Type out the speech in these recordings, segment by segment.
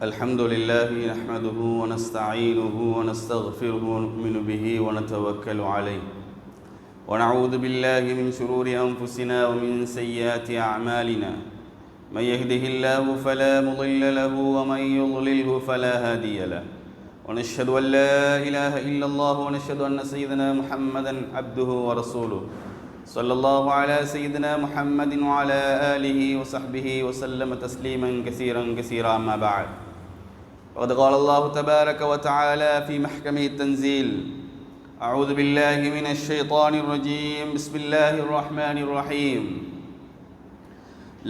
الحمد لله نحمده ونستعينه ونستغفره ونؤمن به ونتوكل عليه ونعوذ بالله من شرور أنفسنا ومن سيئات أعمالنا من يهده الله فلا مضل له ومن يضلله فلا هادي له ونشهد أن لا إله إلا الله ونشهد أن سيدنا محمدا عبده ورسوله صلى الله على سيدنا محمد وعلى آله وصحبه وسلم تسليما كثيرا أما بعد وقد قال الله تبارك وتعالى في محكمه التنزيل أعوذ بالله من الشيطان الرجيم بسم الله الرحمن الرحيم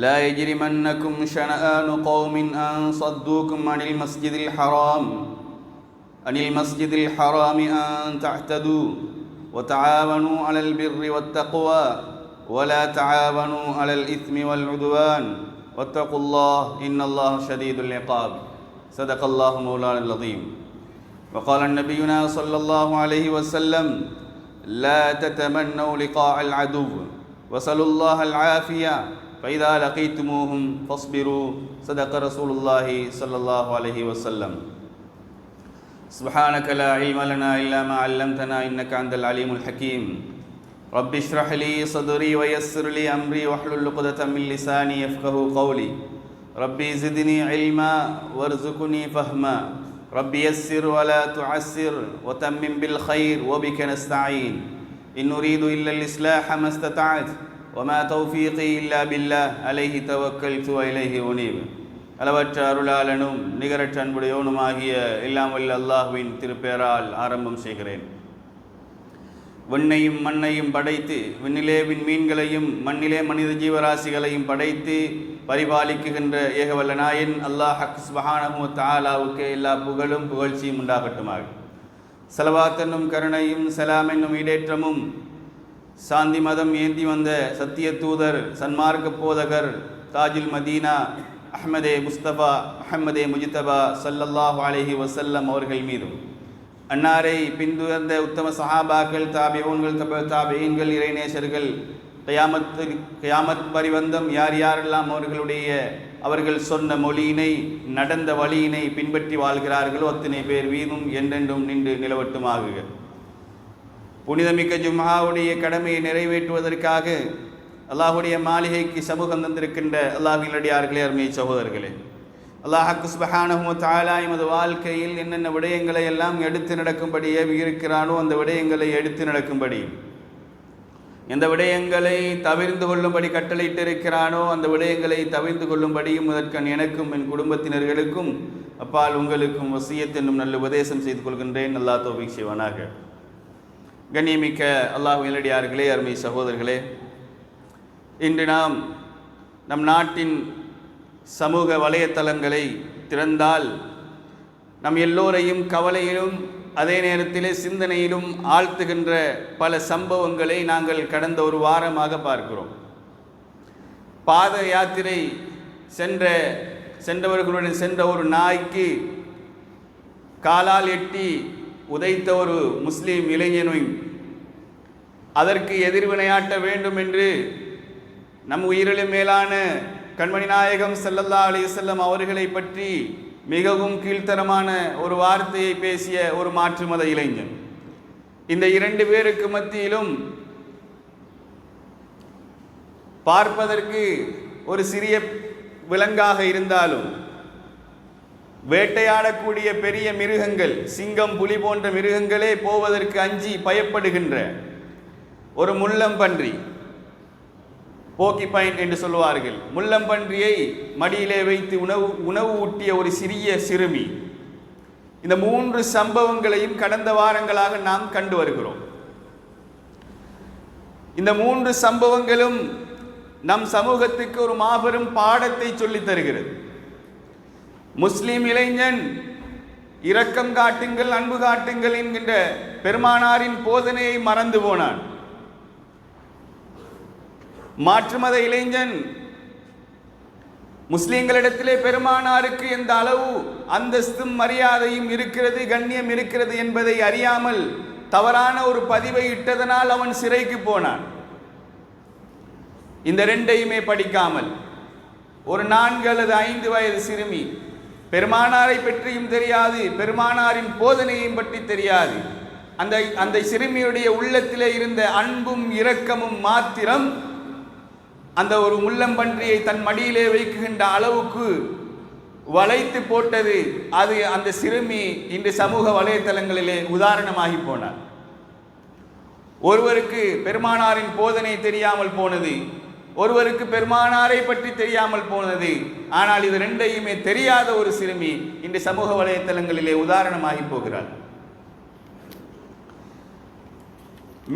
لا يجرمنكم شنآن قوم أن صدوكم عن المسجد الحرام أن تعتدوا وتعاونوا على البر والتقوى ولا تعاونوا على الإثم والعدوان واتقوا الله إن الله شديد العقاب صدق الله مولانا العظيم وقال نبينا صلى الله عليه وسلم لا تتمنوا لقاء العدو وسلوا الله العافية فإذا لقيتموهم فاصبروا صدق رسول الله صلى الله عليه وسلم سبحانك لا علم لنا إلا ما علمتنا إنك أنت العليم الحكيم رب اشرح لي صدري ويسر لي أمري واحلل عقدة من لساني يفقهوا قولي ربي زدني علما وارزقني فهما ربي يسر ولا تعسر وتمم بالخير وبك نستعين إن نريد إلا الإصلاح ما استطعت وما توفيقي إلا بالله عليه توكلت وإليه أنيب அளவற்ற அருளாளனும் நிகரற்ற அன்புடையோனுமாகிய எல்லாம் வல்ல அல்லாஹ்வின் திருப்பெயரால் ஆரம்பம் செய்கிறேன். விண்ணையும் மண்ணையும் படைத்து விண்ணிலே விண்மீன்களையும் மண்ணிலே மனித ஜீவராசிகளையும் படைத்து பரிபாலிக்குகின்ற ஏகவல்ல நாயன் அல்லாஹ் சுப்ஹானஹு வ தஆலாவுக்கு எல்லா புகழும் புகழ்ச்சியும் உண்டாகட்டுமாக. ஸலவாத் என்னும் கருணையும் சலாம் என்னும் ஈடேற்றமும் சாந்தி மதம் ஏந்தி வந்த சத்திய தூதர் சன்மார்க்க போதகர் தாஜுல் மதீனா அஹ்மதே முஸ்தபா அஹ்மதே முஜ்தபா ஸல்லல்லாஹு அலைஹி வஸல்லம் அவர்கள் மீதும் அன்னாரை பின்துயர்ந்த உத்தம சஹாபாக்கள் தாபிஊன்கள் தாபிஈன்கள் இறைநேசர்கள் கியாமத் பரிவந்தம் யார் யாரெல்லாம் அவர்கள் சொன்ன மொழியினை நடந்த வழியினை பின்பற்றி வாழ்கிறார்களோ அத்தனை பேர் வீதும் என்றென்றும் நின்று நிலவட்டுமாகுக. புனிதமிக்க ஜும்ஆவுடைய கடமையை நிறைவேற்றுவதற்காக அல்லாஹுடைய மாளிகைக்கு சமூகம் தந்திருக்கின்ற அல்லாஹ்வின் அடியார்களே, அருமை சகோதரர்களே, அல்லாஹ் சுப்ஹானஹு வ தஆலா எமது வாழ்க்கையில் என்னென்ன விடயங்களை எல்லாம் எடுத்து நடக்கும்படி ஏவியிருக்கிறானோ அந்த விடயங்களை எடுத்து நடக்கும்படி, எந்த விடயங்களை தவிர்ந்து கொள்ளும்படி கட்டளையிட்டு இருக்கிறானோ அந்த விடயங்களை தவிர்ந்து கொள்ளும்படியும் முதற்கண் எனக்கும் என் குடும்பத்தினர்களுக்கும் அப்பால் உங்களுக்கும் வசியத் என்னும் நல்ல உபதேசம் செய்து கொள்கின்றேன். அல்லாஹ் தௌஃபீக் செய்வானாக. கண்ணியமிக்க அல்லாஹ்வின் அடியார்களே, அருமை சகோதரர்களே, இன்று நாம் நம் நாட்டின் சமூக வலைத்தளங்களை திறந்தால் நம் எல்லோரையும் கவலையிலும் அதே நேரத்திலே சிந்தனையிலும் ஆழ்த்துகின்ற பல சம்பவங்களை நாங்கள் கடந்த ஒரு வாரமாக பார்க்கிறோம். பாத யாத்திரை சென்றவர்களுடன் சென்ற ஒரு நாய்க்கு காலால் எட்டி உதைத்த ஒரு முஸ்லீம் இளைஞனையும் அதற்கு எதிர்வினையாட்ட வேண்டும் என்று நம் உயிரிலும் மேலான கண்மணி நாயகம் ஸல்லல்லாஹு அலைஹி வஸல்லம் அவர்களை பற்றி மிகவும் கீழ்த்தரமான ஒரு வார்த்தையை பேசிய ஒரு மாற்று மத இளைஞன். இந்த இரண்டு பேருக்கு மத்தியிலும் பார்ப்பதற்கு ஒரு சிறிய விலங்காக இருந்தாலும் வேட்டையாடக்கூடிய பெரிய மிருகங்கள், சிங்கம் புலி போன்ற மிருகங்களே போவதற்கு அஞ்சி பயப்படுகின்ற ஒரு முள்ளம்பன்றி, போக்கிபாயிண்ட் என்று சொல்வார்கள், முள்ளம்பன்றியை மடியிலே வைத்து உணவு ஊட்டிய ஒரு சிறிய சிறுமி. இந்த மூன்று சம்பவங்களையும் கடந்த வாரங்களாக நாம் கண்டு வருகிறோம். இந்த மூன்று சம்பவங்களும் நம் சமூகத்துக்கு ஒரு மாபெரும் பாடத்தை சொல்லித் தருகிறது. முஸ்லிம் இளைஞன் இரக்கம் காட்டுங்கள், அன்பு காட்டுங்கள் என்கின்ற பெருமானாரின் போதனையை மறந்து போனான். மாற்று மத இளைஞன் முஸ்லிம்களிடத்திலே பெருமானாருக்கு எந்த அளவு அந்தஸ்தும் மரியாதையும் இருக்கிறது, கண்ணியம் இருக்கிறது என்பதை அறியாமல் தவறான ஒரு பதிவை இட்டதனால் அவன் சிறைக்கு போனான். இந்த ரெண்டையுமே படிக்காமல் ஒரு 4 அல்லது 5 வயது சிறுமி பெருமானாரை பற்றியும் தெரியாது, பெருமானாரின் போதனையும் பற்றி தெரியாது. அந்த சிறுமியுடைய உள்ளத்திலே இருந்த அன்பும் இரக்கமும் மாத்திரம் அந்த ஒரு முள்ளம்பன்றியை தன் மடியிலே வைக்குகின்ற அளவுக்கு வளைத்து போட்டது. அது அந்த சிறுமி இன்று சமூக வலைத்தளங்களிலே உதாரணமாகி போனார். ஒருவருக்கு பெருமானாரின் போதனை தெரியாமல் போனது, ஒருவருக்கு பெருமானாரை பற்றி தெரியாமல் போனது. ஆனால் இது ரெண்டையுமே தெரியாத ஒரு சிறுமி இன்று சமூக வலைத்தளங்களிலே உதாரணமாகி போகிறார்.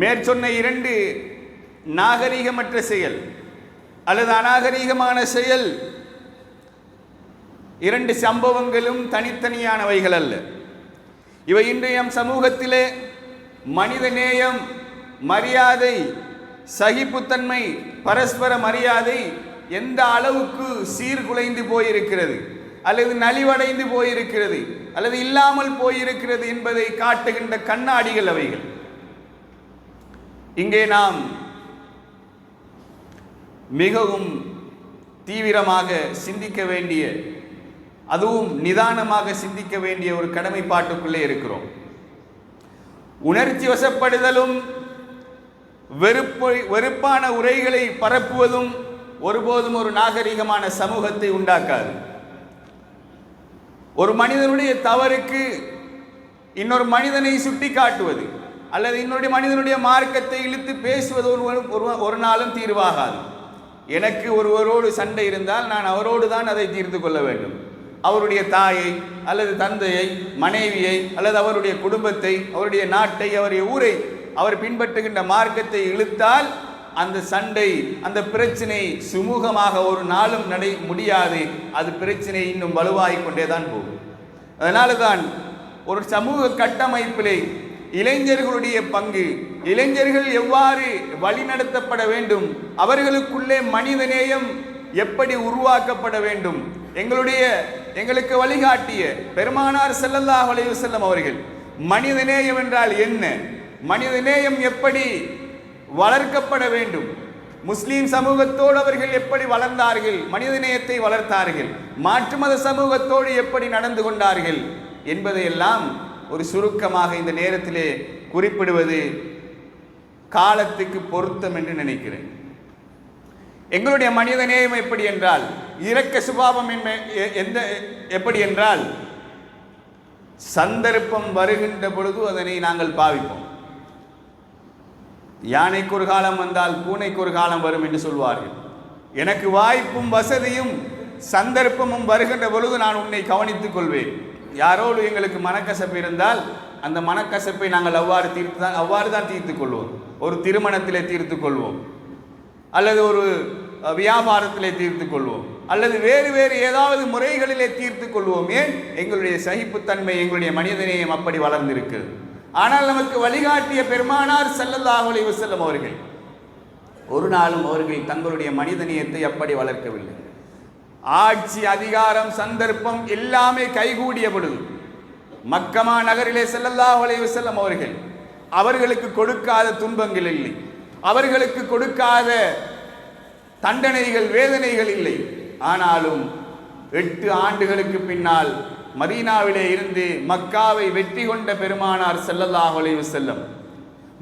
மேற்சொன்ன இரண்டு நாகரிகமற்ற செயல் அல்லது அநாகரிகமான செயல், இரண்டு சம்பவங்களும் தனித்தனியானவைகள் அல்ல. இவை இன்றைய சமூகத்திலே மனித நேயம், மரியாதை, சகிப்புத்தன்மை, பரஸ்பர மரியாதை எந்த அளவுக்கு சீர்குலைந்து போயிருக்கிறது அல்லது நலிவடைந்து போயிருக்கிறது அல்லது இல்லாமல் போயிருக்கிறது என்பதை காட்டுகின்ற கண்ணாடிகள் அவைகள். இங்கே நாம் மிகவும் தீவிரமாக சிந்திக்க வேண்டிய, அதுவும் நிதானமாக சிந்திக்க வேண்டிய ஒரு கடமைப்பாட்டுக்குள்ளே இருக்கிறோம். உணர்ச்சி வசப்படுதலும் வெறுப்பான உரைகளை பரப்புவதும் ஒருபோதும் ஒரு நாகரிகமான சமூகத்தை உண்டாக்காது. ஒரு மனிதனுடைய தவறுக்கு இன்னொரு மனிதனை சுட்டி காட்டுவது அல்லது இன்னொரு மனிதனுடைய மார்க்கத்தை இழுத்து பேசுவது ஒரு நாளும் தீர்வாகாது. எனக்கு ஒருவரோடு சண்டை இருந்தால் நான் அவரோடு தான் அதை தீர்த்து கொள்ள வேண்டும். அவருடைய தாயை அல்லது தந்தையை, மனைவியை அல்லது அவருடைய குடும்பத்தை, அவருடைய நாட்டை, அவருடைய ஊரை, அவர் பின்பற்றுகின்ற மார்க்கத்தை இழுத்தால் அந்த சண்டை, அந்த பிரச்சனை சுமூகமாக ஒரு நாளும் முடியாது. அது பிரச்சனை இன்னும் வலுவாகிக் கொண்டே தான் போகும். அதனால தான் ஒரு சமூக கட்டமைப்பிலே இளைஞர்களுடைய பங்கு, இளைஞர்கள் எவ்வாறு வழிநடத்தப்பட வேண்டும், அவர்களுக்குள்ளே மனிதநேயம் எப்படி உருவாக்கப்பட வேண்டும், எங்களுக்கு வழிகாட்டிய பெருமானார் ஸல்லல்லாஹு அலைஹி வஸல்லம் அவர்கள் மனிதநேயம் என்றால் என்ன, மனிதநேயம் எப்படி வளர்க்கப்பட வேண்டும், முஸ்லீம் சமூகத்தோடு அவர்கள் எப்படி வளர்ந்தார்கள், மனிதநேயத்தை வளர்த்தார்கள், மாற்று மத சமூகத்தோடு எப்படி நடந்து கொண்டார்கள் என்பதையெல்லாம் ஒரு சுருக்கமாக இந்த நேரத்திலே குறிப்பிடுவது காலத்துக்கு பொருத்தம் என்று நினைக்கிறேன். எங்களுடைய மனிதநேயம் எப்படி என்றால், இரக்க சுபாவம் எப்படி என்றால், சந்தர்ப்பம் வருகின்ற பொழுது அதனை நாங்கள் பாவிப்போம். யானைக்கு ஒரு காலம் வந்தால் பூனைக்கு ஒரு காலம் வரும் என்று சொல்வார்கள். எனக்கு வாய்ப்பும் வசதியும் சந்தர்ப்பமும் வருகின்ற பொழுது நான் உன்னை கவனித்துக் கொள்வேன். யாரோடு எங்களுக்கு மனக்கசப்பு இருந்தால் அந்த மனக்கசப்பை நாங்கள் அவ்வாறு தான் தீர்த்து கொள்வோம். ஒரு திருமணத்திலே தீர்த்து கொள்வோம், அல்லது ஒரு வியாபாரத்திலே தீர்த்து கொள்வோம், அல்லது வேறு ஏதாவது முறைகளிலே தீர்த்து கொள்வோம். ஏன்? எங்களுடைய சகிப்புத்தன்மை, எங்களுடைய மனிதநேயம் அப்படி வளர்ந்திருக்கிறது. ஆனால் நமக்கு வழிகாட்டிய பெருமானார் ஸல்லல்லாஹு அலைஹி வஸல்லம் அவர்கள் ஒரு நாளும் அவர்கள் தங்களுடைய மனிதநேயத்தை அப்படி வளர்க்கவில்லை. ஆட்சி, அதிகாரம், சந்தர்ப்பம் எல்லாமே கைகூடிய பொழுது மக்கமா நகரிலே ஸல்லல்லாஹு அலைஹி வஸல்லம் அவர்களுக்கு கொடுக்காத துன்பங்கள் இல்லை, அவர்களுக்கு கொடுக்காத தண்டனைகள், வேதனைகள் இல்லை. ஆனாலும் 8 ஆண்டுகளுக்கு பின்னால் மதீனாவிலே இருந்து மக்காவை வெற்றி கொண்ட பெருமானார் ஸல்லல்லாஹு அலைஹி வஸல்லம்,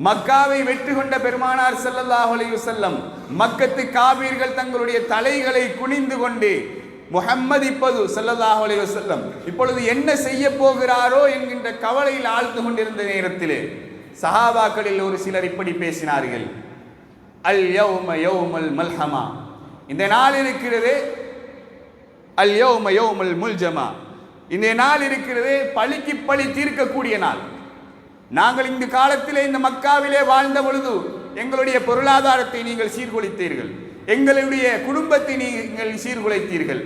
மக்காவை வெற்றி கொண்ட பெருமானார் ஸல்லல்லாஹு அலைஹி வஸல்லம், மக்கத்து காபீர்கள் தங்களுடைய தலைகளை குனிந்து கொண்டு முஹம்மது ஸல்லல்லாஹு அலைஹி வஸல்லம் இப்பொழுது என்ன செய்ய போகிறாரோ என்கின்ற கவலையில் ஆழ்ந்து கொண்டிருந்த நேரத்திலே சஹாபாக்களில் ஒரு சிலர் இப்படி பேசினார்கள். அல் யௌம யௌமல் மல்ஹமா, இந்த நாள் இருக்கிறதே, அல் யௌம யௌமல் முல்ஜமா, இந்த நாள் இருக்கிறதே பழிக்கு பழி தீர்க்கக்கூடிய நாள். நாங்கள் இந்த காலத்திலே இந்த மக்காவிலே வாழ்ந்த பொழுது எங்களுடைய பொருளாதாரத்தை நீங்கள் சீர்குலைத்தீர்கள், எங்களுடைய குடும்பத்தை நீங்கள் சீர்குலைத்தீர்கள்,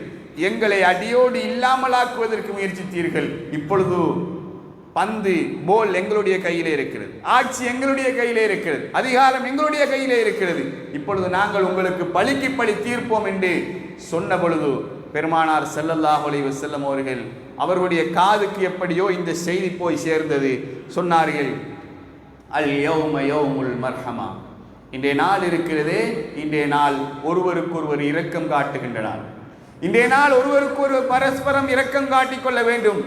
எங்களை அடியோடு இல்லாமலாக்குவதற்கு முயற்சித்தீர்கள். இப்பொழுது பந்து போல் எங்களுடைய கையிலே இருக்கிறது, ஆட்சி எங்களுடைய கையிலே இருக்கிறது, அதிகாரம் எங்களுடைய கையிலே இருக்கிறது. இப்பொழுது நாங்கள் உங்களுக்கு பழிக்கு பழி தீர்ப்போம் என்று சொன்ன பொழுது பெருமானார் ஸல்லல்லாஹு அலைஹி வஸல்லம் அவர்களுடைய காதுக்கு எப்படியோ இந்த செய்தி போய் சேர்ந்தது. சொன்னார்கள், அல் யௌம யௌமுல் மர்ஹமா, இன்றைய நாள் இருக்கிறதே, இன்றைய நாள் ஒருவருக்கொருவர் இரக்கம் காட்டுகின்ற நாள். இன்றைய நாள் ஒருவருக்கு ஒரு பரஸ்பரம் இரக்கம் காட்டிக் கொள்ள வேண்டும்.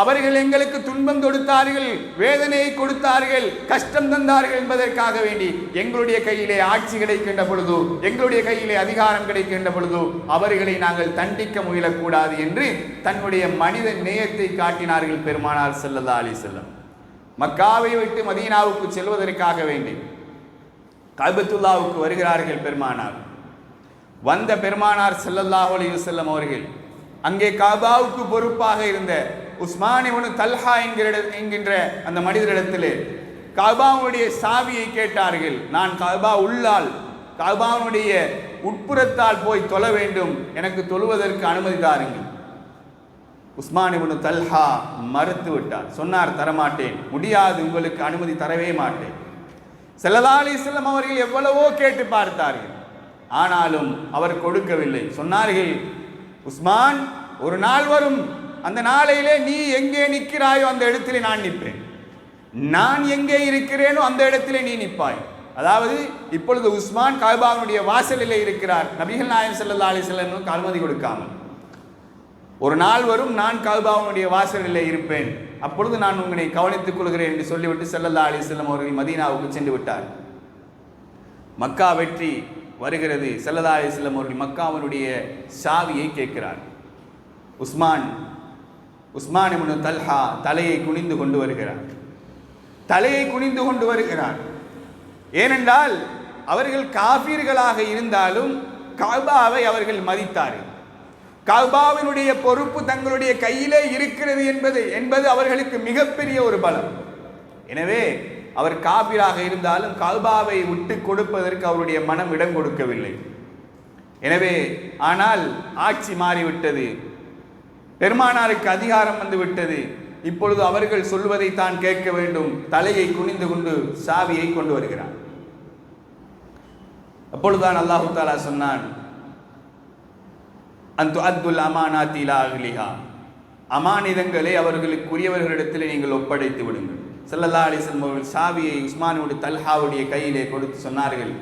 அவர்கள் எங்களுக்கு துன்பம் கொடுத்தார்கள், வேதனையை கொடுத்தார்கள், கஷ்டம் தந்தார்கள் என்பதற்காக வேண்டி எங்களுடைய கையிலே ஆட்சி கிடைக்கின்ற பொழுது, எங்களுடைய கையிலே அதிகாரம் கிடைக்கின்ற பொழுது அவர்களை நாங்கள் தண்டிக்க முயலக்கூடாது என்று தன்னுடைய மனித நேயத்தை காட்டினார்கள் பெருமானார் ஸல்லல்லாஹு அலைஹி வஸல்லம். மக்காவை விட்டு மதீனாவுக்கு செல்வதற்காக வேண்டி கஅபத்துல்லாவுக்கு வருகிறார்கள் பெருமானார். வந்த பெருமானார் ஸல்லல்லாஹு அலைஹி வஸல்லம் அவர்கள் அங்கே காபாவுக்கு பொறுப்பாக இருந்த உஸ்மான் இப்னு தல்ஹா என்கின்ற அந்த மனிதரிடத்திலே காபாவுடைய சாவியை கேட்டார்கள். நான் காபா உள்ளால் காபாவுடைய உட்புறத்தால் போய் தொழ வேண்டும், எனக்கு தொழுவதற்கு அனுமதி தாருங்கள். உஸ்மான் இப்னு தல்ஹா மறுத்து விட்டார். சொன்னார், தரமாட்டேன், முடியாது, உங்களுக்கு அனுமதி தரவே மாட்டேன். ஸல்லல்லாஹு அலைஹி வஸல்லம் அவர்கள் எவ்வளவோ கேட்டு பார்த்தார்கள், ஆனாலும் அவர் கொடுக்கவில்லை. சொன்னார்கள், உஸ்மான், ஒரு நாள் வரும், அந்த நாளையிலே நீ எங்கே நிற்கிறாயோ அந்த இடத்திலே நான் நிற்பேன், நான் எங்கே இருக்கிறேனோ அந்த இடத்திலே நீ நிற்பாய். அதாவது இப்பொழுது உஸ்மான் காபாவுடைய வாசலிலே இருக்கிறார், நபிகள் நாயகம் ஸல்லல்லாஹு அலைஹி வஸல்லம் அனுமதி கொடுக்காமல். ஒரு நாள் வரும், நான் காபாவுடைய வாசலிலே இருப்பேன், அப்பொழுது நான் உங்களை கவனித்துக் கொள்கிறேன் என்று சொல்லிவிட்டு ஸல்லல்லாஹு அலைஹி வஸல்லம் அவர்கள் மதீனாவுக்கு சென்று விட்டார். மக்கா வெற்றி வருகிறது. ஸல்லல்லாஹு அலைஹி வஸல்லம் அவர்கள் மக்காவினுடைய சாவியை கேட்கிறார். உஸ்மான் இப்னு தல்ஹா தலையை குனிந்து கொண்டு வருகிறார். ஏனென்றால் அவர்கள் காபீர்களாக இருந்தாலும் காபாவை அவர்கள் மதித்தார்கள். காபாவினுடைய பொறுப்பு தங்களுடைய கையிலே இருக்கிறது என்பது அவர்களுக்கு மிகப்பெரிய ஒரு பலம். எனவே அவர் காபீராக இருந்தாலும் காபாவை விட்டு கொடுப்பதற்கு அவருடைய மனம் இடம் கொடுக்கவில்லை. எனவே ஆனால் ஆட்சி மாறிவிட்டது, பெருமானாருக்கு அதிகாரம் வந்து விட்டது. இப்பொழுது அவர்கள் சொல்வதை தான் கேட்க வேண்டும். தலையை குனிந்து கொண்டு சாவியை கொண்டு வருகிறார். அப்பொழுதுதான் அல்லாஹு தஆலா சொன்னான், அன்து அத்துல் அமானாத்தி இலா அஹ்லிஹா, அமானிதங்களை அவர்களுக்குரியவர்களிடத்தில் நீங்கள் ஒப்படைத்து விடுங்கள். ஸல்லல்லாஹு அலைஹி வஸல்லம் அவர்கள் சாவியை உஸ்மான் இப்னு தல்ஹாவுடைய கையிலே கொடுத்து சொன்னார்கள்,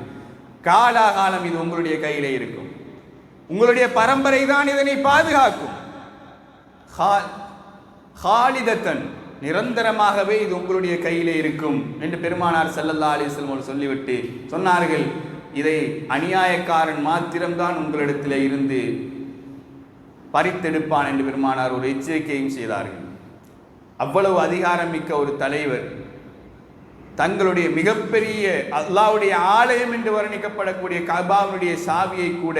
காலாகாலம் இது உங்களுடைய கையிலே இருக்கும், உங்களுடைய பரம்பரை தான் இதனை பாதுகாக்கும், ஹாலிதத்தன், நிரந்தரமாகவே இது உங்களுடைய கையிலே இருக்கும் என்று பெருமானார் ஸல்லல்லாஹு அலைஹி வஸல்லம் அவர்கள் சொல்லிவிட்டு சொன்னார்கள், இதை அநியாயக்காரன் மாத்திரம்தான் உங்களிடத்திலே இருந்து பறித்தெடுப்பான் என்று பெருமானார் ஒரு எச்சரிக்கையும் செய்தார்கள். அவ்வளவு அதிகாரம் மிக்க ஒரு தலைவர் தங்களுடைய மிகப்பெரிய அல்லாஹ்வுடைய ஆலயம் என்று வர்ணிக்கப்படக்கூடிய கஅபாவுடைய சாவியை கூட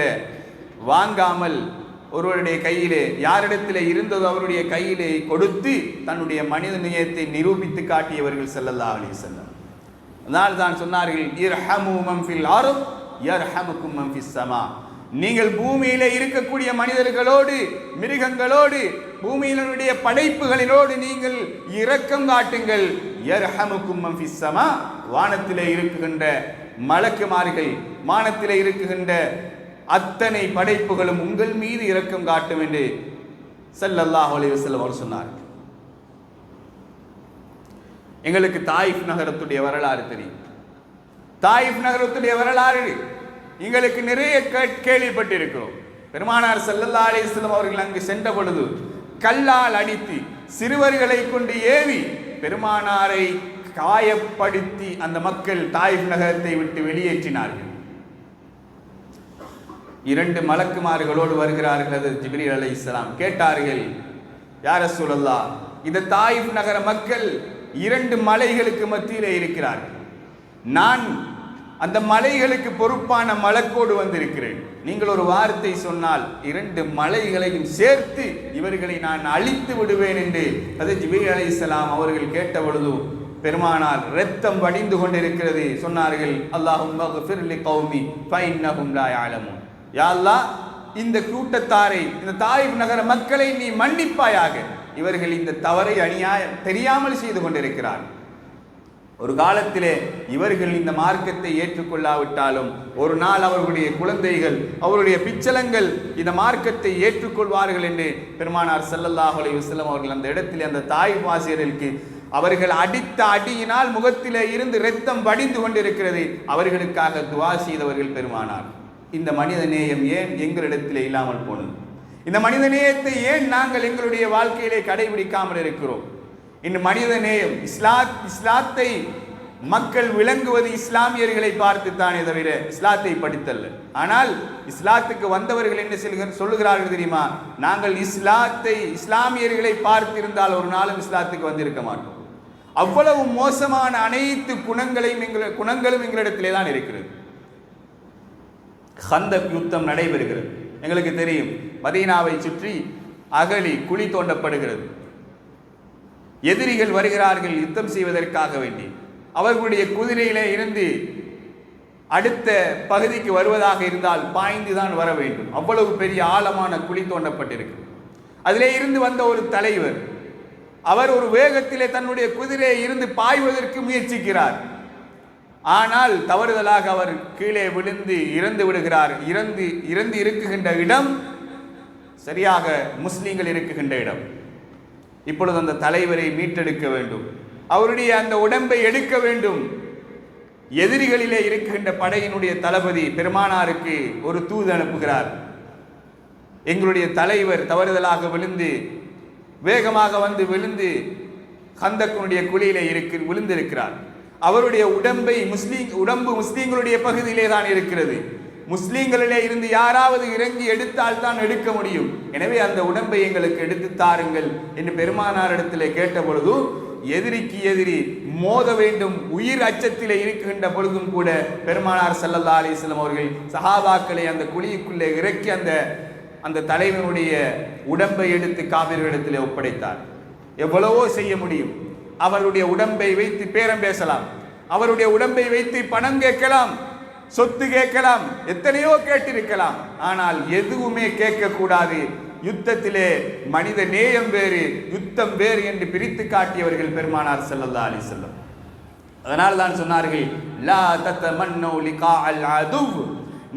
வாங்காமல் ஒருவருடைய கையிலே, யாரிடத்திலே இருந்ததோ அவருடைய கையிலே கொடுத்து தன்னுடைய மனித நேயத்தை நிரூபித்து காட்டியவர்கள் ஸல்லல்லாஹு அலைஹி வஸல்லம். அதனால் தான் சொன்னார்கள், இர்ஹமு மன் ஃபில் அர்த் யர்ஹமுக்கும் மன் ஃபிஸ் ஸமா, நீங்கள் பூமியிலே இருக்கக்கூடிய மனிதர்களோடு, மிருகங்களோடு, பூமியினுடைய படைப்புகளினோடு நீங்கள் இரக்கம் காட்டுங்கள். யர்ஹமுக்கும் மன் ஃபிஸ் ஸமா, வானத்திலே இருக்குகின்ற மலக்குமார்கள், வானத்திலே இருக்குகின்ற அத்தனை படைப்புகளும் உங்கள் மீது இரக்கம் காட்டும் என்று ஸல்லல்லாஹு அலைஹி வஸல்லம் அவர் சொன்னார். எங்களுக்கு தாயிஃப் நகரத்துடைய வரலாறு தெரியும். தாயிஃப் நகரத்துடைய வரலாறு எங்களுக்கு நிறைய கேள்விப்பட்டிருக்கிறோம். பெருமானார் ஸல்லல்லாஹு அலைஹி வஸல்லம் அவர்கள் அங்கு சென்ற பொழுது கல்லால் அடித்து, சிறுவர்களை கொண்டு ஏவி பெருமானாரை காயப்படுத்தி அந்த மக்கள் தாயிஃப் நகரத்தை விட்டு வெளியேற்றினார்கள். 2 மலக்குமார்களோடு வருகிறார்கள். அது ஜிப்ரீல் அலைஹிஸ்ஸலாம். கேட்டார்கள், யா ரசூலல்லாஹ், இந்த தாயிஃப் நகர மக்கள் 2 மலைகளுக்கு மத்தியிலே இருக்கிறார்கள், நான் அந்த மலைகளுக்கு பொறுப்பான மலக்கோடு வந்திருக்கிறேன், நீங்கள் ஒரு வார்த்தை சொன்னால் 2 மலைகளையும் சேர்த்து இவர்களை நான் அழித்து விடுவேன் என்று அது ஜிப்ரீல் அலைஹிஸ்ஸலாம் அவர்கள் கேட்ட பொழுது பெருமானார் இரத்தம் வடிந்து கொண்டிருக்கிறது. சொன்னார்கள், அல்லாஹும்ம ஃபிர் லிகௌமி ஃபஇன்னஹும் லா யஅலமூன், யா அல்லாஹ், இந்த கூட்டத்தாரை, இந்த தாயிஃப் நகர மக்களை நீ மன்னிப்பாயாக, இவர்கள் இந்த தவறை அநியாயம் தெரியாமல் செய்து கொண்டிருக்கிறார்கள். ஒரு காலத்திலே இவர்கள் இந்த மார்க்கத்தை ஏற்றுக்கொள்ளாவிட்டாலும் ஒரு நாள் அவர்களுடைய குழந்தைகள், அவருடைய பிச்சலங்கள் இந்த மார்க்கத்தை ஏற்றுக்கொள்வார்கள் என்று பெருமானார் ஸல்லல்லாஹு அலைஹி வஸல்லம் அவர்கள் அந்த இடத்திலே அந்த தாயிஃப் வாசியர்களுக்கு அவர்கள் அடித்த அடியினால் முகத்திலே இருந்து இரத்தம் வடிந்து கொண்டிருக்கிறது, அவர்களுக்காக துஆ செய்தவர்கள் பெருமானார். இந்த மனித நேயம் ஏன் எங்களிடத்திலே இல்லாமல் போனது? இந்த மனித நேயத்தை ஏன் நாங்கள் எங்களுடைய வாழ்க்கையிலே கடைபிடிக்காமல் இருக்கிறோம்? இந்த மனித நேயம் இஸ்லாத்தை மக்கள் விளங்குவது இஸ்லாமியர்களை பார்த்து தானே தவிர இஸ்லாத்தை படித்தல்ல. ஆனால் இஸ்லாத்துக்கு வந்தவர்கள் என்ன சொல்லுகிறார்கள் தெரியுமா? நாங்கள் இஸ்லாமியர்களை பார்த்திருந்தால் ஒரு நாளும் இஸ்லாத்துக்கு வந்திருக்க மாட்டோம். அவ்வளவு மோசமான அனைத்து குணங்களும் எங்களிடத்திலே தான் இருக்கிறது. கந்தக் யுத்தம் நடைபெறுகிறது. எங்களுக்கு தெரியும், மதீனாவை சுற்றி அகழி குழி தோண்டப்படுகிறது. எதிரிகள் வருகிறார்கள் யுத்தம் செய்வதற்காக வேண்டி. அவர்களுடைய குதிரையிலே இருந்து அடுத்த பகுதிக்கு வருவதாக இருந்தால் பாய்ந்துதான் வர வேண்டும். அவ்வளவு பெரிய ஆழமான குழி தோண்டப்பட்டிருக்கு. அதிலே இருந்து வந்த ஒரு தலைவர், அவர் ஒரு வேகத்திலே தன்னுடைய குதிரையை இருந்து பாய்வதற்கு முயற்சிக்கிறார். ஆனால் தவறுதலாக அவர் கீழே விழுந்து இறந்து விடுகிறார். இறந்து இருக்குகின்ற இடம் சரியாக முஸ்லிம்கள் இருக்குகின்ற இடம். இப்பொழுது அந்த தலைவரை மீட்டெடுக்க வேண்டும், அவருடைய அந்த உடம்பை எடுக்க வேண்டும். எதிரிகளிலே இருக்கின்ற படையினுடைய தளபதி பெருமானாருக்கு ஒரு தூது அனுப்புகிறார். எங்களுடைய தலைவர் தவறுதலாக வேகமாக விழுந்து கந்தக்குனுடைய குழியிலே விழுந்திருக்கிறார். அவருடைய உடம்பு முஸ்லீம்களுடைய பகுதியிலே தான் இருக்கிறது. முஸ்லீம்களிலே இருந்து யாராவது இறங்கி எடுத்தால் தான் எடுக்க முடியும். எனவே அந்த உடம்பை எங்களுக்கு எடுத்து தாருங்கள் என்று பெருமானாரிடத்திலே கேட்ட பொழுது, எதிரிக்கு எதிரி மோத வேண்டும் உயிர் அச்சத்திலே இருக்கின்ற பொழுதும் கூட பெருமானார் ஸல்லல்லாஹு அலைஹி வஸல்லம் அவர்கள் சஹாபாக்களை அந்த குழிக்குள்ளே இறக்கி அந்த தலைவனுடைய உடம்பை எடுத்து காபிர்களிடத்திலே ஒப்படைத்தார். எவ்வளவோ செய்ய முடியும். அவருடைய உடம்பை வைத்து பேரம் பேசலாம், அவருடைய உடம்பை வைத்து பணம் கேட்கலாம், சொத்து கேட்கலாம், எத்தனையோ கேட்டிருக்கலாம். ஆனால் எதுவுமே கேட்கக்கூடாது. யுத்தத்திலே மனித நேயம் வேறு, யுத்தம் வேறு என்று பிரித்து காட்டியவர்கள் பெருமானார் ஸல்லல்லாஹு அலைஹி வஸல்லம். அதனால் தான் சொன்னார்கள், லா தத்தமன்னு லிகாஅல் அதுவ்.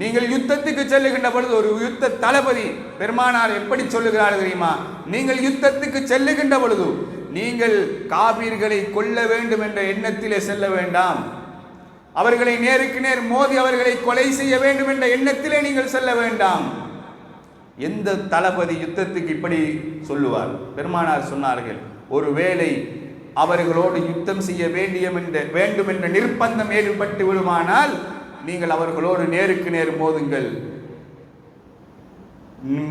நீங்கள் யுத்தத்துக்கு செல்லுகின்ற பொழுது ஒரு யுத்த தளபதி பெருமானார் எப்படி சொல்லுகிறார் தெரியுமா? நீங்கள் யுத்தத்துக்கு செல்லுகின்ற பொழுது நீங்கள் காபீர்களை கொல்ல வேண்டும் என்ற எண்ணத்திலே செல்ல வேண்டாம். அவர்களை நேருக்கு நேர் மோதி அவர்களை கொலை செய்ய வேண்டும் என்ற எண்ணத்திலே நீங்கள் செல்ல வேண்டாம். எந்த தளபதி யுத்தத்துக்கு இப்படி சொல்லுவார்? பெருமானார் சொன்னார்கள், ஒருவேளை அவர்களோடு யுத்தம் செய்ய வேண்டும் என்ற நிர்பந்தம் ஏற்பட்டு விடுமானால் நீங்கள் அவர்களோடு நேருக்கு நேர் மோதுங்கள்,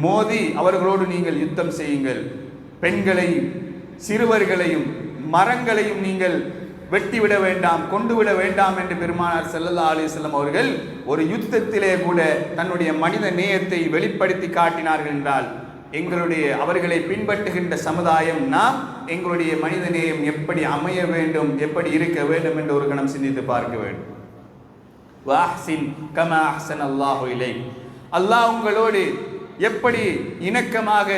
மோதி அவர்களோடு நீங்கள் யுத்தம் செய்யுங்கள். பெண்களையும் சிறுவர்களையும் மரங்களையும் நீங்கள் வெட்டிவிட வேண்டாம், கொண்டு விட வேண்டாம் என்று பெருமானார் ஸல்லல்லாஹு அலைஹி வஸல்லம் அவர்கள் ஒரு யுத்தத்திலே கூட தன்னுடைய மனித நேயத்தை வெளிப்படுத்தி காட்டினார்கள். என்றால் அவர்களை பின்பற்றுகின்ற சமுதாயம் நாம் எங்களுடைய மனித நேயம் எப்படி அமைய வேண்டும், எப்படி இருக்க வேண்டும் என்று ஒரு கணம் சிந்தித்து பார்க்க வேண்டும். வஹ்சின் கமா அஹ்ஸனல்லாஹு இலைக். அல்லாஹ் உங்களோடு எப்படி இணக்கமாக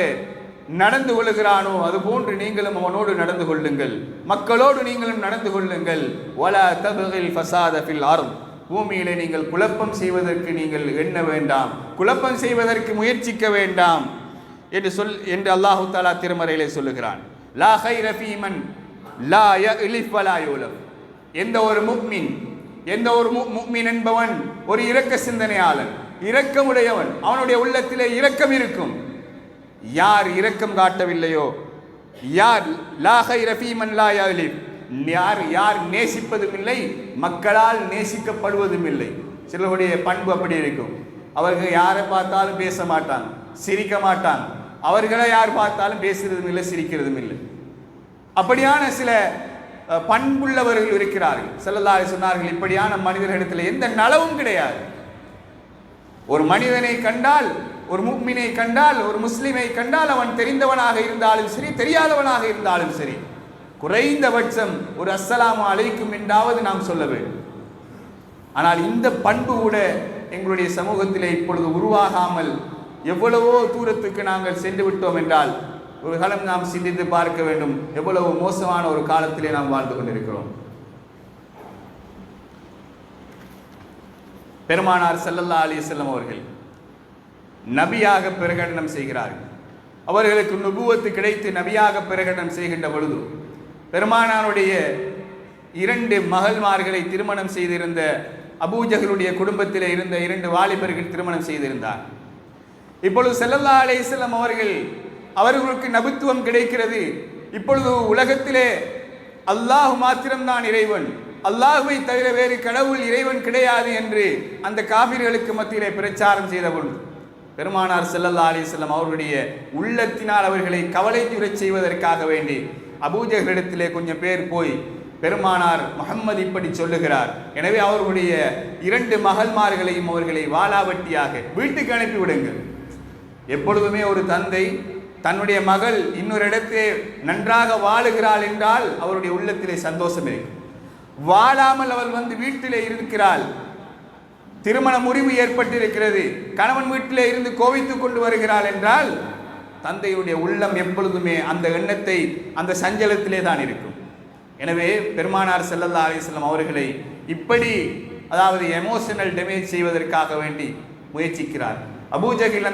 நடந்து கொள்கிறானோ அதுபோன்று நீங்களும் அவனோடு நடந்து கொள்ளுங்கள், மக்களோடு நீங்களும் நடந்து கொள்ளுங்கள். வலா தப்கில் ஃபஸாத ஃபில் அர்த். பூமியிலே நீங்கள் குழப்பம் செய்வதற்கு நீங்கள் எண்ண வேண்டாம், குழப்பம் செய்வதற்கு முயற்சிக்க வேண்டாம் என்று அல்லாஹு தஆலா திருமறையிலே சொல்லுகிறான். லா கைர ஃபீமன் லா யலிஃப் வலா யுலஃப். எந்த ஒரு முஃமின் என்பவன் ஒரு இரக்க சிந்தனையாளன், இரக்கமுடையவன், அவனுடைய உள்ளத்திலே இரக்கம் இருக்கும். யார் இரக்கம் காட்டவில்லையோ, யார் லா கைர ஃபீமன் லா யலிஃப், யார் நேசிப்பதும் இல்லை, மக்களால் நேசிக்கப்படுவதும் இல்லை. சிலருடைய பண்பு அப்படி இருக்கும். அவர்கள் யாரை பார்த்தாலும் பேச மாட்டாங்க, சிரிக்க மாட்டாங்க. அவர்களை யார் பார்த்தாலும் பேசுறதும் இல்லை, சிரிக்கிறதும் இல்லை. அப்படியான சில பண்புள்ளவர்கள் இருக்கிறார்கள். ஸல்லல்லாஹு அலைஹி சொன்னார்கள், இப்படியான மனிதர்களிடத்தில் எந்த நலவும் கிடையாது. ஒரு மனிதனை கண்டால், ஒரு முஃமினை கண்டால், ஒரு முஸ்லிமை கண்டால், அவன் தெரிந்தவனாக இருந்தாலும் சரி, தெரியாதவனாக இருந்தாலும் சரி, குறைந்தபட்சம் ஒரு அஸ்ஸலாமு அலைக்கும் என்றாவது நாம் சொல்ல வேண்டும். ஆனால் இந்த பண்பு கூட எங்களுடைய சமூகத்திலே இப்பொழுது உருவாகாமல் எவ்வளவோ தூரத்துக்கு நாங்கள் சென்று விட்டோம் என்றால் ஒரு காலம் நாம் சிந்தித்து பார்க்க வேண்டும், எவ்வளவு மோசமான ஒரு காலத்திலே நாம் வாழ்ந்து கொண்டிருக்கிறோம். பெருமானார் ஸல்லல்லாஹு அலைஹி வஸல்லம் அவர்கள் நபியாக பிரகடனம் செய்கிறார்கள். அவர்களுக்கு நுபுவத்து கிடைத்து நபியாக பிரகடனம் செய்கின்ற பொழுது பெருமானாருடைய 2 மகள்மார்களை திருமணம் செய்திருந்த அபூஜஹலுடைய குடும்பத்திலே இருந்த 2 வாலிபர்கள் திருமணம் செய்திருந்தார். இப்பொழுது ஸல்லல்லாஹு அலைஹி வஸல்லம் அவர்களுக்கு நபித்துவம் கிடைக்கிறது. இப்பொழுது உலகத்திலே அல்லாஹ் மாத்திரம்தான் இறைவன், அல்லாஹ்வை தவிர வேறு கடவுள் இறைவன் கிடையாது என்று அந்த காபிர்களுக்கு மத்தியிலே பிரச்சாரம் செய்த பொழுது பெருமானார் ஸல்லல்லாஹு அலைஹி வஸல்லம் அவர்களுடைய உள்ளத்தினால் அவர்களை கவலையுறச் செய்வதற்காக வேண்டி அபூஜஹலிடத்திலே கொஞ்சம் பேர் போய் பெருமானார் முஹம்மது இப்படி சொல்லுகிறார், எனவே அவர்களுடைய 2 மகள்மார்களையும் அவர்களை வாளாவட்டியாக வீட்டுக்கு அனுப்பிவிடுங்கள். எப்பொழுதுமே ஒரு தந்தை தன்னுடைய மகள் இன்னொரு இடத்திலே நன்றாக வாழுகிறாள் என்றால் அவருடைய உள்ளத்திலே சந்தோஷம் இருக்கும். வாழாமல் அவள் வந்து வீட்டிலே இருக்கிறாள், திருமண முறிவு ஏற்பட்டிருக்கிறது, கணவன் வீட்டிலே இருந்து கோவித்துக் கொண்டு வருகிறாள் என்றால் தந்தையுடைய உள்ளம் எப்பொழுதுமே அந்த எண்ணத்தை அந்த சஞ்சலத்திலே தான் இருக்கும். எனவே பெருமானார் ஸல்லல்லாஹு அலைஹி வஸல்லம் அவர்களை இப்படி அதாவது எமோஷனல் டேமேஜ் செய்வதற்காக வேண்டி முயற்சிக்கிறார். அபூஜஹில்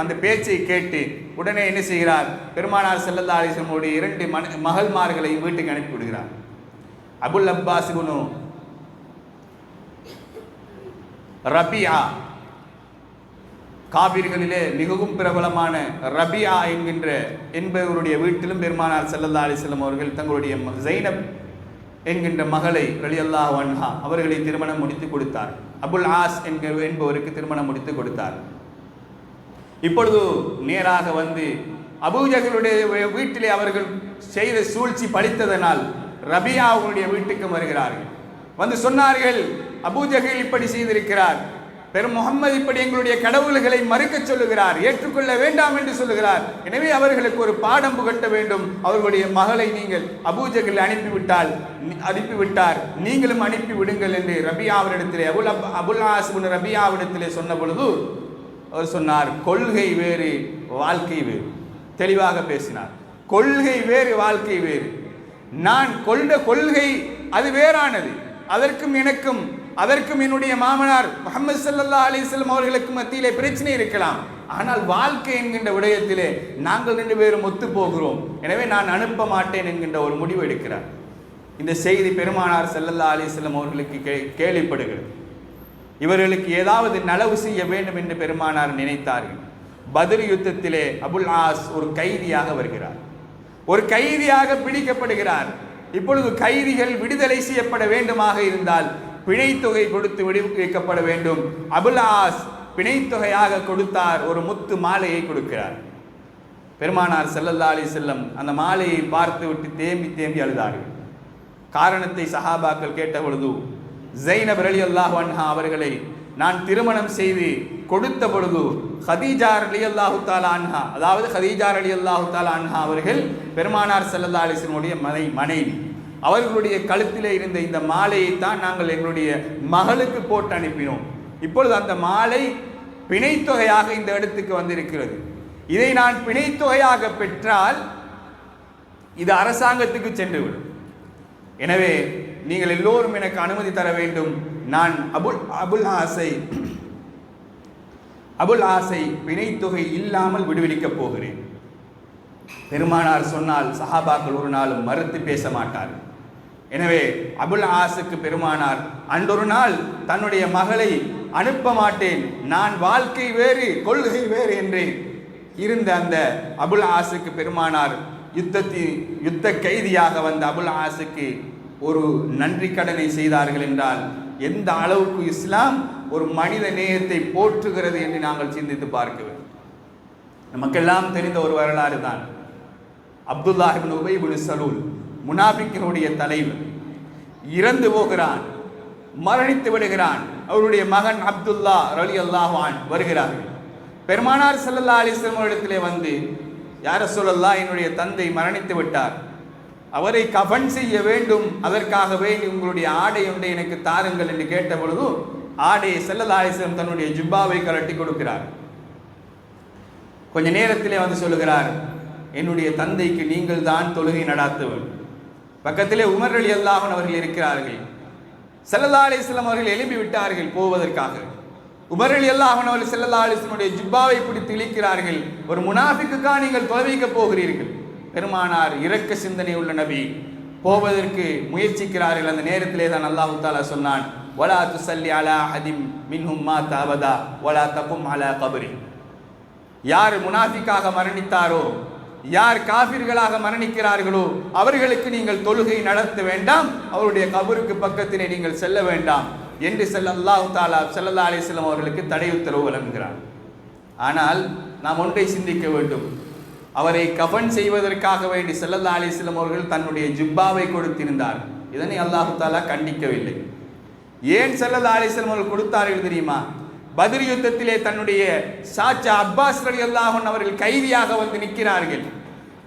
அந்த பேச்சை கேட்டு உடனே என்ன செய்கிறார், பெருமானார் ஸல்லல்லாஹு அலைஹி வஸல்லம் உடைய 2 மகள்மார்களையும் வீட்டுக்கு அனுப்பி விடுகிறார். அபுல் அப்பாஸ் இப்னு ரபியா, காபிர்களிலே மிகவும் பிரபலமான ரபியா என்பவருடைய வீட்டிலும் பெருமானார் ஸல்லல்லாஹு அலைஹி வஸல்லம் அவர்கள் தங்களுடைய ஸைனப் என்கின்ற மகளை ரலியல்லாஹு அன்ஹா அவர்களை திருமணம் முடித்து கொடுத்தார். அபுல் ஆஸ் என்பவருக்கு திருமணம் முடித்து கொடுத்தார். இப்பொழுது நேராக வந்து அபூஜஹலுடைய வீட்டிலே அவர்கள் செய்த சூழ்ச்சி பழித்ததனால் ரபியா அவர்களுடைய வீட்டுக்கு வருகிறார்கள். வந்து சொன்னார்கள், அபூஜஹல் இப்படி செய்திருக்கிறார், முஹம்மது இப்படி எங்களுடைய கடவுள்களை மறுக்க சொல்லுகிறார், ஏற்றுக்கொள்ள வேண்டாம் என்று சொல்லுகிறார், எனவே அவர்களுக்கு ஒரு பாடம் புகட்ட வேண்டும், அவர்களுடைய மகளை நீங்கள் அபூஜஹல் அனுப்பிவிட்டார், நீங்களும் அனுப்பி விடுங்கள் என்று ரபியாவிடத்திலே அபுல் ஆஸ் இப்னு ரபியாவிடத்திலே சொன்ன பொழுது அவர் சொன்னார், கொள்கை வேறு வாழ்க்கை வேறு. தெளிவாக பேசினார். கொள்கை வேறு வாழ்க்கை வேறு. நான் கொண்ட கொள்கை அது வேறானது, அதற்கும் என்னுடைய மாமனார் முஹம்மது ஸல்லல்லாஹு அலைஹி வஸல்லம் அவர்களுக்கு மத்தியிலே பிரச்சனை இருக்கலாம், ஆனால் வாழ்க்கை என்கின்ற விடயத்திலே நாங்கள் 2 பேரும் ஒத்து போகிறோம், எனவே நான் அனுப்ப மாட்டேன் என்கின்ற ஒரு முடிவு எடுக்கிறார். இந்த செய்தி பெருமானார் ஸல்லல்லாஹு அலைஹி வஸல்லம் அவர்களுக்கு கேள்விப்படுகிறது. இவர்களுக்கு ஏதாவது நலவு செய்ய வேண்டும் என்று பெருமானார் நினைத்தார்கள். பத்ர் யுத்தத்திலே அபுல் ஆஸ் ஒரு கைதியாக வருகிறார், ஒரு கைதியாக பிடிக்கப்படுகிறார். இப்பொழுது கைதிகள் விடுதலை செய்யப்பட வேண்டுமாக இருந்தால் பிணைத்தொகை கொடுத்து விடுவிக்கப்பட வேண்டும். அபுல் ஆஸ் பிணைத்தொகையாக கொடுத்தார், ஒரு முத்து மாலையை கொடுக்கிறார். பெருமானார் ஸல்லல்லாஹு அலைஹி வஸல்லம் அந்த மாலையை பார்த்து விட்டு தேம்பி அழுதார்கள். காரணத்தை சஹாபாக்கள் கேட்ட பொழுது ஸைனப் ரலியல்லாஹு அன்ஹா அவர்களை நான் திருமணம் செய்து கொடுத்த பொழுது ஹதீஜா ரலியல்லாஹு தஆலா அன்ஹா, அதாவது ஹதீஜா ரலியல்லாஹு தஆலா அன்ஹா அவர்கள் பெருமானார் ஸல்லல்லாஹு அலைஹி வஸல்லம் உடைய மனைவி, அவர்களுடைய கழுத்திலே இருந்த இந்த மாலையை தான் நாங்கள் எங்களுடைய மகளுக்கு போட்டு அனுப்பினோம். இப்பொழுது அந்த மாலை பிணைத்தொகையாக இந்த இடத்துக்கு வந்திருக்கிறது. இதை நான் பிணைத்தொகையாக பெற்றால் இது அரசாங்கத்துக்கு சென்றுவிடும், எனவே நீங்கள் எல்லோரும் எனக்கு அனுமதி தர வேண்டும், நான் அபுல் ஆசை பிணைத்தொகை இல்லாமல் விடுவிக்கப் போகிறேன். பெருமானார் சொன்னால் சஹாபாக்கள் ஒரு நாளும் மறுத்து பேச மாட்டார்கள். எனவே அபுல் ஆஸுக்கு பெருமானார் அன்றொரு நாள் தன்னுடைய மகளை அனுப்ப மாட்டேன், நான் வாழ்க்கை வேறு கொள்கை வேறு என்று இருந்த அந்த அபுல் ஆஸுக்கு பெருமானார் யுத்த கைதியாக வந்த அபுல் ஆஸுக்கு ஒரு நன்றி கடனை செய்தார்கள் என்றால் எந்த அளவுக்கு இஸ்லாம் ஒரு மனித நேயத்தை போற்றுகிறது என்று நாங்கள் சிந்தித்து பார்க்க வேண்டும். நமக்கெல்லாம் தெரிந்த ஒரு வரலாறு தான். அப்துல்லாஹ் இப்னு உபை இப்னு சலூல் முனாபிக்கினுடைய தலைவர் இறந்து போகிறான், மரணித்து விடுகிறான். அவருடைய மகன் அப்துல்லா ரலியல்லாஹு அன்ஹு வருகிறார்கள். பெருமானார் ஸல்லல்லாஹு அலைஹி வஸல்லம் இடத்திலே வந்து, யா ரசூலல்லாஹ், என்னுடைய தந்தை மரணித்து விட்டார், அவரை கஃன் செய்ய வேண்டும், அதற்காகவே உங்களுடைய ஆடை ஒன்றை எனக்கு தாருங்கள் என்று கேட்ட பொழுது ஆடையை ஸல்லல்லாஹு அலைஹி வஸல்லம் தன்னுடைய ஜுப்பாவை கழட்டி கொடுக்கிறார். கொஞ்ச நேரத்திலே வந்து சொல்லுகிறார், என்னுடைய தந்தைக்கு நீங்கள் தான் தொழுகை நடாத்துவர். பக்கத்திலே உமர் ரலியல்லாஹு அன்ஹு அவர்கள் இருக்கிறார்கள். ஸல்லல்லாஹு அலைஹி வஸல்லம் அவர்கள் எழுப்பி விட்டார்கள் போவதற்காக. உமர் ரலியல்லாஹு அன்ஹு அவர்கள் ஸல்லல்லாஹு அலைஹி வஸல்லம் ஜுப்பாவை பிடித்து இழுக்கிறார்கள். ஒரு முனாஃபிக்குக்கா நீங்கள் தொலைவிக்க போகிறீர்கள்? பெருமானார் இரக்க சிந்தனை உள்ள நபி போவதற்கு முயற்சிக்கிறார்கள். அந்த நேரத்திலே தான் அல்லாஹ் தஆலா சொன்னான், வலா துஸல்லி அலா அஹதிம் மின்ஹும் மாத அபதா வலா தகும் அலா கப்ரி. யார் முனாஃபிக்காக மரணித்தாரோ, யார் காபிர்களாக மரணிக்கிறார்களோ அவர்களுக்கு நீங்கள் தொழுகை நடத்த வேண்டாம், அவருடைய கபருக்கு பக்கத்திலே நீங்கள் செல்ல வேண்டாம் என்று ஸல்லல்லாஹு அலைஹி வஸல்லம் அவர்களுக்கு தடை உத்தரவு வழங்குகிறார். ஆனால் நாம் ஒன்றை சிந்திக்க வேண்டும். அவரை கஃன் செய்வதற்காக வேண்டி ஸல்லல்லாஹு அலைஹி வஸல்லம் அவர்கள் தன்னுடைய ஜுப்பாவை கொடுத்திருந்தார். இதனை அல்லாஹ் தஆலா கண்டிக்கவில்லை. ஏன் ஸல்லல்லாஹு அலைஹி வஸல்லம் அவர்கள் கொடுத்தார்கள் தெரியுமா? பத்ர் யுத்தத்திலே தன்னுடைய சாச்சா அப்பாஸ் ரலியல்லாஹு அன்ஹு அவர்கள் கைதியாக வந்து நிற்கிறார்கள்.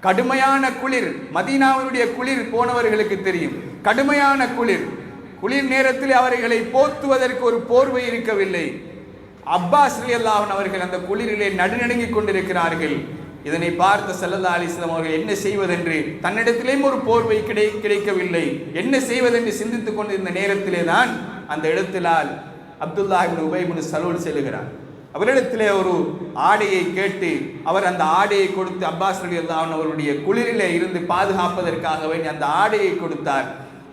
கடுமையான குளிர், மதீனாவினுடைய குளிர் போனவர்களுக்கு தெரியும். கடுமையான குளிர் நேரத்தில் அவர்களை போத்துவதற்கு ஒரு போர்வை இருக்கவில்லை. அப்பாஸ் ரலியல்லாஹு அன்ஹு அவர்கள் அந்த குளிரிலே நடுநடுங்கிக் கொண்டிருக்கிறார்கள். இதனை பார்த்த ஸல்லல்லாஹு அலைஹி வஸல்லம் அவர்கள் என்ன செய்வதென்று, தன்னிடத்திலேயும் ஒரு போர்வை கிடைக்கவில்லை, என்ன செய்வதென்று சிந்தித்துக் கொண்டிருந்த நேரத்திலே தான் அந்த இடத்திலால் அப்துல்லாஹ் இப்னு உபை இப்னு சலூல் செல்கிறார். அவரிடத்திலே ஒரு ஆடையை கேட்டு அவர் அந்த ஆடையை கொடுத்து அப்பாஸ் ரலியல்லாஹு அன்ஹு அவருடைய குளிரிலே இருந்து பாதுகாப்பதற்காக வேண்டி அந்த ஆடையை கொடுத்தார்.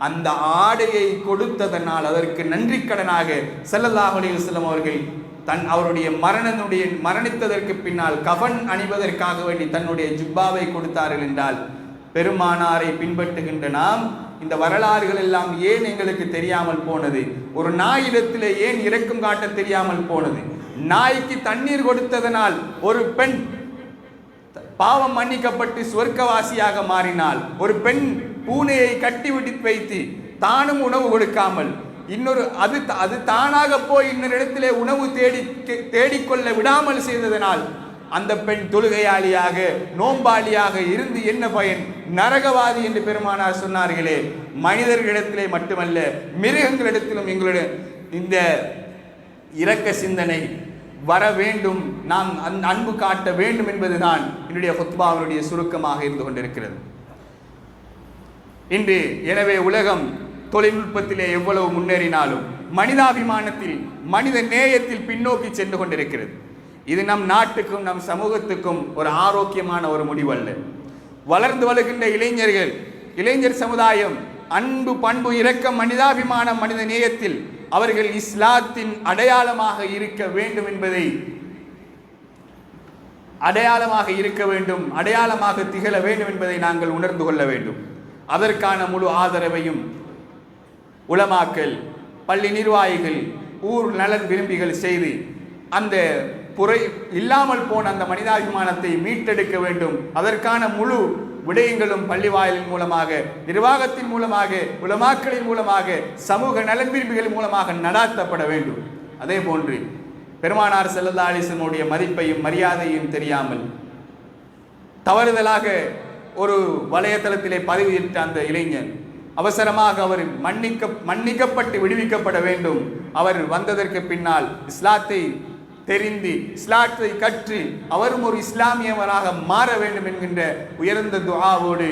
அந்த ஆடையை கொடுத்ததனால் அதற்கு நன்றி கடனாக ஸல்லல்லாஹு அலைஹி வஸல்லம் அவர்கள் அவருடைய மரணித்ததற்கு பின்னால் கஃன் அணிவதற்காக வேண்டி தன்னுடைய ஜுப்பாவை கொடுத்தார்கள் என்றால், பெருமானாரை பின்பற்றுகின்ற நாம் இந்த வரலாறுகள் எல்லாம் ஏன் எங்களுக்கு தெரியாமல் போனது? ஒரு நாயிடத்திலே ஏன் இரக்கம் காட்ட தெரியாமல் போனது? நாய்க்கு தண்ணீர் கொடுத்ததனால் ஒரு பெண் பாவம் மன்னிக்கப்பட்டு சொர்க்கவாசியாக மாறினால், ஒரு பெண் பூனையை கட்டி வைத்து தானும் உணவு கொடுக்காமல் அது தானாக போய் இன்னொரு இடத்திலே உணவு தேடிக்கொள்ள விடாமல் செய்ததனால் அந்த பெண் தொழுகையாளியாக நோம்பாளியாக இருந்து என்ன பயன்? நரகவாதி என்று பெருமானார் சொன்னார்களே. மனிதர்களிடத்திலே மட்டுமல்ல, மிருகங்களிடத்திலும் எங்களுடைய இந்த இரக்க சிந்தனை வர வேண்டும், நாம் அன்பு காட்ட வேண்டும் என்பதுதான் என்னுடைய ஹுத்பாவுடைய சுருக்கமாக இருந்து கொண்டிருக்கிறது. இன்று எனவே உலகம் தொழில்நுட்பத்திலே எவ்வளவு முன்னேறினாலும் மனிதாபிமானத்தில், மனித நேயத்தில் பின்னோக்கி சென்று கொண்டிருக்கிறது. இது நம் நாட்டுக்கும் நம் சமூகத்துக்கும் ஒரு ஆரோக்கியமான ஒரு முடிவல்ல. வளர்ந்து வருகின்ற இளைஞர் சமுதாயம் அன்பு, பண்பு, இரக்கம், மனிதாபிமானம், மனித நேயத்தில் அவர்கள் இஸ்லாத்தின் அடையாளமாக இருக்க வேண்டும் என்பதை அடையாளமாக திகழ வேண்டும் என்பதை நாங்கள் உணர்ந்து கொள்ள வேண்டும். அதற்கான முழு ஆதரவையும் உலமாக்கள், பள்ளி நிர்வாகிகள், ஊர் நலன் விரும்பிகள் செய்து அந்த இல்லாமல் போன அந்த மனிதாபிமானத்தை மீட்டெடுக்க வேண்டும். அதற்கான முழு விடயங்களும் பள்ளி வாயிலின் மூலமாக, நிர்வாகத்தின் மூலமாக, உலமாக்களின் மூலமாக, சமூக நலன் விரும்பிகள் மூலமாக நடாத்தப்பட வேண்டும். அதே போன்று பெருமானார் ஸல்லல்லாஹு அலைஹி வஸல்லம் மதிப்பையும் மரியாதையும் தெரியாமல் தவறுதலாக ஒரு வலையதளத்திலே பதிவிட்ட அந்த இளைஞன் அவசரமாக அவர் மன்னிக்கப்பட்டு விடுவிக்கப்பட வேண்டும். அவர் வந்ததற்கு பின்னால் இஸ்லாத்தை தெரிந்து, இஸ்லாத்தை கற்று அவரும் ஒரு இஸ்லாமியவராக மாற வேண்டும் என்கின்ற உயர்ந்த துஆவோடு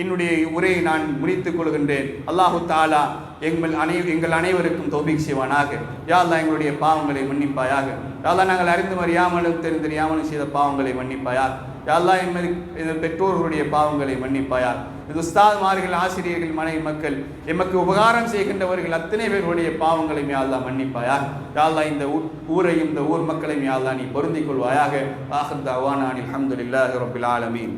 என்னுடைய உரையை நான் முடித்துக் கொள்கின்றேன். அல்லாஹு தஆலா எங்கள் அனைவருக்கும் தௌஃபீக் செய்வானாக. யா அல்லாஹ் எங்களுடைய பாவங்களை மன்னிப்பாயாக. யா அல்லாஹ் நாங்கள் அறிந்தும் அறியாமலும் தெரியாமலும் செய்த பாவங்களை மன்னிப்பாயாக. யா அல்லாஹ் எமது பெற்றோர்களுடைய பாவங்களை மன்னிப்பாயாக. இது உஸ்தாத்மார்கள், ஆசிரியர்கள், மனைவி மக்கள், எமக்கு உபகாரம் செய்கின்றவர்கள் அத்தனை பேருடைய பாவங்களையும் யா அல்லாஹ் மன்னிப்பாயாக. யா அல்லாஹ் இந்த ஊரையும் இந்த ஊர் மக்களையும் யா அல்லாஹ் நீ பொருந்திக் கொள்வாயாக. ஆஹிர் தஅவானா அல்ஹம்துலில்லாஹி ரப்பில் ஆலமீன்.